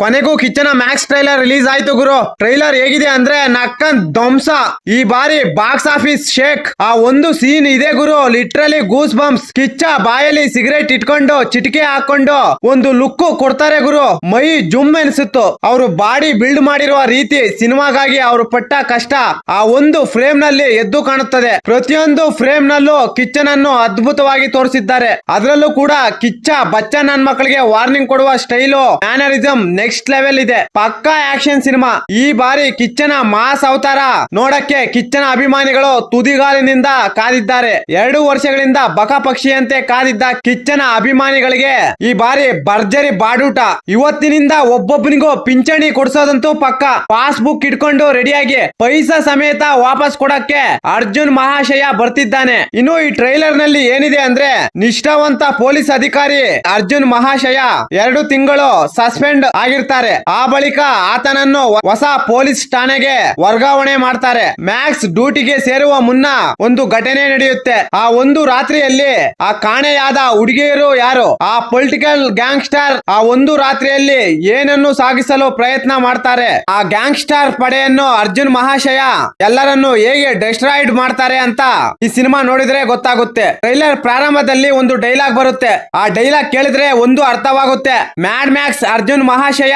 ಕೊನೆಗೂ ಕಿಚ್ಚನ Max trailer release ಆಯ್ತು ಗುರು. Trailer ಹೇಗಿದೆ ಅಂದ್ರೆ ನಕ್ಕನ್ ಧ್ವಂಸ. ಈ ಬಾರಿ ಬಾಕ್ಸ್ ಆಫೀಸ್ ಶೇಕ್. ಆ ಒಂದು ಸೀನ್ ಇದೆ ಗುರು, ಲಿಟ್ರಲಿ ಗೂಸ್ ಬಂಪ್ಸ್. ಕಿಚ್ಚ ಬಾಯಲ್ಲಿ ಸಿಗರೇಟ್ ಇಟ್ಕೊಂಡು ಚಿಟಿಕೆ ಹಾಕೊಂಡು ಒಂದು ಲುಕ್ ಕೊಡ್ತಾರೆ ಗುರು. ಮೈ ಜುಮ್ ಎನಿಸುತ್ತು. ಅವರು ಬಾಡಿ ಬಿಲ್ಡ್ ಮಾಡಿರುವ ರೀತಿ, ಸಿನಿಮಾಗಾಗಿ ಅವರು ಪಟ್ಟ ಕಷ್ಟ ಆ ಒಂದು ಫ್ರೇಮ್ ನಲ್ಲಿ ಎದ್ದು ಕಾಣುತ್ತದೆ. ಪ್ರತಿಯೊಂದು ಫ್ರೇಮ್ ನಲ್ಲೂ ಕಿಚ್ಚನನ್ನು ಅದ್ಭುತವಾಗಿ ತೋರಿಸಿದ್ದಾರೆ. ಅದರಲ್ಲೂ ಕೂಡ ಕಿಚ್ಚ ಬಚ್ಚನ್ ನನ್ ಮಕ್ಕಳಿಗೆ ವಾರ್ನಿಂಗ್ ಕೊಡುವ ಸ್ಟೈಲು, ಮ್ಯಾನರಿಸಂ ನೆಕ್ಸ್ಟ್ ಲೆವೆಲ್ ಇದೆ. ಪಕ್ಕಾ ಆಕ್ಷನ್ ಸಿನಿಮಾ. ಈ ಬಾರಿ ಕಿಚ್ಚನ ಮಾಸ್ ಅವತಾರ ನೋಡಕ್ಕೆ ಕಿಚ್ಚನ ಅಭಿಮಾನಿಗಳು ತುದಿಗಾಲಿನಿಂದ ಕಾದಿದ್ದಾರೆ. 2 ವರ್ಷಗಳಿಂದ ಬಕ ಪಕ್ಷಿಯಂತೆ ಕಾದಿದ್ದ ಕಿಚ್ಚನ ಅಭಿಮಾನಿಗಳಿಗೆ ಈ ಬಾರಿ ಭರ್ಜರಿ ಬಾಡೂಟ. ಇವತ್ತಿನಿಂದ ಒಬ್ಬೊಬ್ಬನಿಗೂ ಪಿಂಚಣಿ ಕೊಡಿಸೋದಂತೂ ಪಕ್ಕ. ಪಾಸ್ ಬುಕ್ ಇಟ್ಕೊಂಡು ರೆಡಿಯಾಗಿ ಪೈಸಾ ಸಮೇತ ವಾಪಸ್ ಕೊಡಕ್ಕೆ ಅರ್ಜುನ್ ಮಹಾಶಯ ಬರ್ತಿದ್ದಾನೆ. ಇನ್ನು ಈ ಟ್ರೈಲರ್ ನಲ್ಲಿ ಏನಿದೆ ಅಂದ್ರೆ, ನಿಷ್ಠಾವಂತ ಪೊಲೀಸ್ ಅಧಿಕಾರಿ ಅರ್ಜುನ್ ಮಹಾಶಯ 2 ತಿಂಗಳು ಸಸ್ಪೆಂಡ್ ಆಗಿರ್ತಾರೆ. ಆ ಬಳಿಕ ಆತನನ್ನು ಹೊಸ ಪೊಲೀಸ್ ಠಾಣೆಗೆ ವರ್ಗಾವಣೆ ಮಾಡ್ತಾರೆ. ಮ್ಯಾಕ್ಸ್ ಡ್ಯೂಟಿಗೆ ಸೇರುವ ಮುನ್ನ ಒಂದು ಘಟನೆ ನಡೆಯುತ್ತೆ. ಆ ಒಂದು ರಾತ್ರಿಯಲ್ಲಿ ಆ ಕಾಣೆಯಾದ ಹುಡುಗಿಯರು ಯಾರು, ಆ ಪೊಲಿಟಿಕಲ್ ಗ್ಯಾಂಗ್ಸ್ಟರ್ ಆ ಒಂದು ರಾತ್ರಿಯಲ್ಲಿ ಏನನ್ನು ಸಾಗಿಸಲು ಪ್ರಯತ್ನ ಮಾಡ್ತಾರೆ. ಆ ಗ್ಯಾಂಗ್ಸ್ಟರ್ ಪಡೆಯನ್ನು ಅರ್ಜುನ್ ಮಹಾಶಯ ಎಲ್ಲರನ್ನು ಹೇಗೆ ಡಿಸ್ಟ್ರಾಯ್ಡ್ ಮಾಡ್ತಾರೆ ಅಂತ ಈ ಸಿನಿಮಾ ನೋಡಿದ್ರೆ ಗೊತ್ತಾಗುತ್ತೆ. ಟ್ರೈಲರ್ ಪ್ರಾರಂಭದಲ್ಲಿ ಒಂದು ಡೈಲಾಗ್ ಬರುತ್ತೆ. ಆ ಡೈಲಾಗ್ ಕೇಳಿದ್ರೆ ಒಂದು ಅರ್ಥವಾಗುತ್ತೆ. ಮ್ಯಾಡ್ ಮ್ಯಾಕ್ಸ್ ಅರ್ಜುನ್ ಮಹಾಶಯ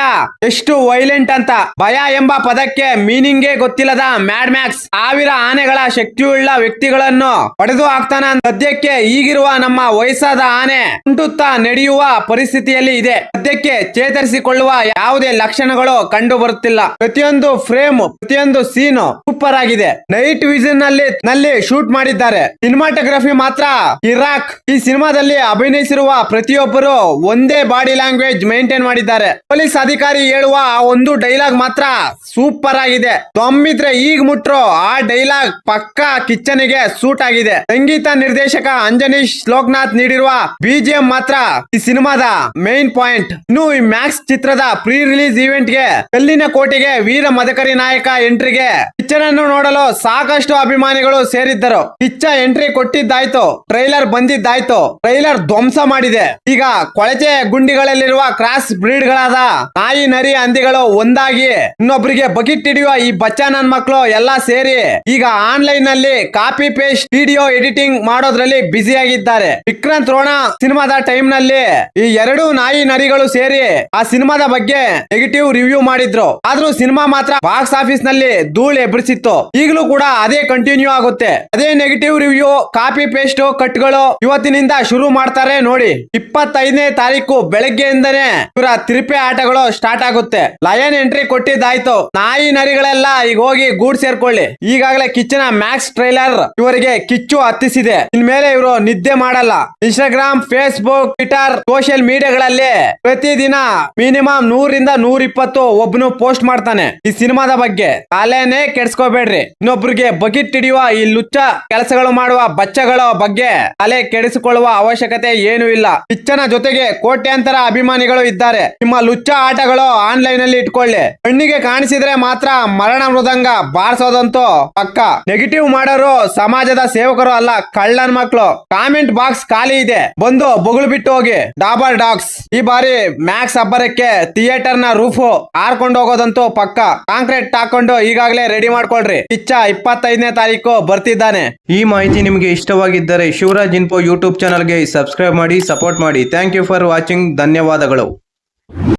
ಎಷ್ಟು ವೈಲೆಂಟ್ ಅಂತ. ಭಯ ಎಂಬ ಪದಕ್ಕೆ ಮೀನಿಂಗೇ ಗೊತ್ತಿಲ್ಲದ ಮ್ಯಾಡ್ ಮ್ಯಾಕ್ಸ್ 1000 ಆನೆಗಳ ಶಕ್ತಿಯುಳ್ಳ ವ್ಯಕ್ತಿಗಳನ್ನು ಹೊಡೆದು ಹಾಕ್ತಾನ. ಸದ್ಯಕ್ಕೆ ಈಗಿರುವ ನಮ್ಮ ವಯಸ್ಸಾದ ಆನೆ ಕುಂಟುತ್ತಾ ನಡೆಯುವ ಪರಿಸ್ಥಿತಿಯಲ್ಲಿ ಇದೆ. ಸದ್ಯಕ್ಕೆ ಚೇತರಿಸಿಕೊಳ್ಳುವ ಯಾವುದೇ ಲಕ್ಷಣಗಳು ಕಂಡು ಬರುತ್ತಿಲ್ಲ. ಪ್ರತಿಯೊಂದು ಫ್ರೇಮ್, ಪ್ರತಿಯೊಂದು ಸೀನ್ ಸೂಪರ್ ಆಗಿದೆ. ನೈಟ್ ವಿಷನ್ ನಲ್ಲಿ ಶೂಟ್ ಮಾಡಿದ್ದಾರೆ. ಸಿನಿಮಾಟೋಗ್ರಫಿ ಮಾತ್ರ ಇರಾಕ್. ಈ ಸಿನಿಮಾದಲ್ಲಿ ಅಭಿನಯಿಸಿರುವ ಪ್ರತಿಯೊಬ್ಬರು ಒಂದೇ ಬಾಡಿ ಲ್ಯಾಂಗ್ವೇಜ್ ಮೇಂಟೈನ್ ಮಾಡಿದ್ದಾರೆ. ಪೊಲೀಸ್ ಅಧಿಕಾರಿ ಹೇಳುವ ಆ ಒಂದು ಡೈಲಾಗ್ ಮಾತ್ರ ಸೂಪರ್ ಆಗಿದೆ. ತೊಂಬಿದ್ರೆ ಈಗ ಮುಟ್ರೋ ಆ ಡೈಲಾಗ್ ಪಕ್ಕಾ ಕಿಚ್ಚನಿಗೆ ಸೂಟ್ ಆಗಿದೆ. ಸಂಗೀತ ನಿರ್ದೇಶಕ ಅಂಜನೀಶ್ ಲೋಕನಾಥ್ ನೀಡಿರುವ ಬಿಜಿಎಂ ಮಾತ್ರ ಈ ಸಿನಿಮಾದ ಮೇನ್ ಪಾಯಿಂಟ್. ಇನ್ನು ಈ ಮ್ಯಾಕ್ಸ್ ಚಿತ್ರದ ಪ್ರೀ ರಿಲೀಸ್ ಇವೆಂಟ್ ಗೆ ಕಲ್ಲಿನ ಕೋಟೆಗೆ ವೀರ ಮದಕರಿ ನಾಯಕ ಎಂಟ್ರಿಗೆ ಕಿಚ್ಚನನ್ನು ನೋಡಲು ಸಾಕಷ್ಟು ಅಭಿಮಾನಿಗಳು ಸೇರಿದ್ದರು. ಕಿಚ್ಚ ಎಂಟ್ರಿ ಕೊಟ್ಟಿದ್ದಾಯ್ತು, ಟ್ರೈಲರ್ ಬಂದಿದ್ದಾಯ್ತು. ಟ್ರೈಲರ್ ಧ್ವಂಸ ಮಾಡಿದೆ. ಈಗ ಕೊಳಚೆ ಗುಂಡಿಗಳಲ್ಲಿರುವ ಕ್ರಾಸ್ ಬ್ರೀಡ್ ಗಳಾದ ನಾಯಿ, ನರಿ, ಹಂದಿಗಳು ಒಂದಾಗಿ ಇನ್ನೊಬ್ಬರಿಗೆ ಬಕೆಟ್ ಹಿಡಿಯುವ ಈ ಬಚ್ಚ ನನ್ ಮಕ್ಕಳು ಎಲ್ಲಾ ಸೇರಿ ಈಗ ಆನ್ಲೈನ್ ನಲ್ಲಿ ಕಾಪಿ ಪೇಸ್ಟ್ ವಿಡಿಯೋ ಎಡಿಟಿಂಗ್ ಮಾಡೋದ್ರಲ್ಲಿ ಬ್ಯುಸಿ ಆಗಿದ್ದಾರೆ. ವಿಕ್ರಾಂತ್ ರೋಣ ಸಿನಿಮಾದ ಟೈಮ್ ನಲ್ಲಿ ಈ 2 ನಾಯಿ ನರಿಗಳು ಸೇರಿ ಆ ಸಿನಿಮಾದ ಬಗ್ಗೆ ನೆಗೆಟಿವ್ ರಿವ್ಯೂ ಮಾಡಿದ್ರು. ಆದ್ರೂ ಸಿನಿಮಾ ಮಾತ್ರ ಬಾಕ್ಸ್ ಆಫೀಸ್ ನಲ್ಲಿ ಧೂಳು ಎಬ್ಬರಿಸಿತ್ತು. ಈಗಲೂ ಕೂಡ ಅದೇ ಕಂಟಿನ್ಯೂ ಆಗುತ್ತೆ. ಅದೇ ನೆಗೆಟಿವ್ ರಿವ್ಯೂ, ಕಾಪಿ ಪೇಸ್ಟ್ ಕಟ್ಗಳು ಇವತ್ತಿನಿಂದ ಶುರು ಮಾಡ್ತಾರೆ ನೋಡಿ. 25ನೇ ತಾರೀಕು ಬೆಳಗ್ಗೆಯಿಂದನೇ ಇವರ ತಿರುಪೆ ಆಟಗಳು ಸ್ಟಾರ್ಟ್ ಆಗುತ್ತೆ. ಲಯನ್ ಎಂಟ್ರಿ ಕೊಟ್ಟಿದ್ದಾಯ್ತು. ನಾಯಿ ನರಿಗಳೆಲ್ಲ ಈಗ ಹೋಗಿ ಗೂಡ್ ಸೇರ್ಕೊಳ್ಳಿ. ಈಗಾಗಲೇ ಕಿಚ್ಚನ ಮ್ಯಾಕ್ಸ್ ಟ್ರೈಲರ್ ಇವರಿಗೆ ಕಿಚ್ಚು ಹತ್ತಿಸಿದೆ. ಇನ್ಮೇಲೆ ಇವರು ನಿದ್ದೆ ಮಾಡಲ್ಲ. ಇನ್ಸ್ಟಾಗ್ರಾಮ್, ಫೇಸ್ಬುಕ್, ಟ್ವಿಟರ್, ಸೋಷಿಯಲ್ ಮೀಡಿಯಾಗಳಲ್ಲಿ ಪ್ರತಿದಿನ ಮಿನಿಮಮ್ 100ರಿಂದ 120 ಒಬ್ಬನು ಪೋಸ್ಟ್ ಮಾಡ್ತಾನೆ ಈ ಸಿನಿಮಾದ ಬಗ್ಗೆ. ತಲೆನೇ ಕೆಡಿಸ್ಕೋಬೇಡ್ರಿ. ಇನ್ನೊಬ್ರಿಗೆ ಬಕೆಟ್ ಹಿಡಿಯುವ ಈ ಲುಚ್ಚ ಕೆಲಸಗಳು ಮಾಡುವ ಬಚ್ಚಗಳ ಬಗ್ಗೆ ತಲೆ ಕೆಡಿಸಿಕೊಳ್ಳುವ ಅವಶ್ಯಕತೆ ಏನೂ ಇಲ್ಲ. ಕಿಚ್ಚನ ಜೊತೆಗೆ ಕೋಟ್ಯಾಂತರ ಅಭಿಮಾನಿಗಳು ಇದ್ದಾರೆ. ನಿಮ್ಮ ಲುಚ್ಚ ಆಟಗಳು ಆನ್ಲೈನ್ ಅಲ್ಲಿ ಇಟ್ಕೊಳ್ಳಿ. ಕಣ್ಣಿಗೆ ಕಾಣಿಸಿದ್ರೆ ಮಾತ್ರ ಮರಣ ಮೃದಂಗ ಬಾರಿಸೋದಂತೂ ಪಕ್ಕ. ನೆಗೆಟಿವ್ ಮಾಡೋರು ಸಮಾಜದ ಸೇವಕರು ಅಲ್ಲ, ಕಳ್ಳನ್ ಮಕ್ಕಳು. ಕಾಮೆಂಟ್ ಬಾಕ್ಸ್ ಖಾಲಿ ಇದೆ, ಬಂದು ಬೊಗಳು ಬಿಟ್ಟು ಹೋಗಿ. ಡಾಬರ್ ಡಾಗ್ಸ್ ಈ ಬಾರಿ ಮ್ಯಾಕ್ಸ್ ಅಬ್ಬರಕ್ಕೆ ಥಿಯೇಟರ್ ನ ರೂಫ್ ಹಾರ್ಕೊಂಡು ಹೋಗೋದಂತೂ ಪಕ್ಕ. ಕಾಂಕ್ರೀಟ್ ಹಾಕೊಂಡು ಈಗಾಗಲೇ ರೆಡಿ ಮಾಡ್ಕೊಳ್ರಿ. ಕಿಚ್ಚ 25ನೇ ತಾರೀಕು ಬರ್ತಿದ್ದಾನೆ. ಈ ಮಾಹಿತಿ ನಿಮಗೆ ಇಷ್ಟವಾಗಿದ್ದರೆ ಶಿವರಾಜ್ ಇನ್ಫೋ ಯೂಟ್ಯೂಬ್ ಚಾನಲ್ಗೆ ಸಬ್ಸ್ಕ್ರೈಬ್ ಮಾಡಿ, ಸಪೋರ್ಟ್ ಮಾಡಿ. Thank you for watching. ಧನ್ಯವಾದಗಳು.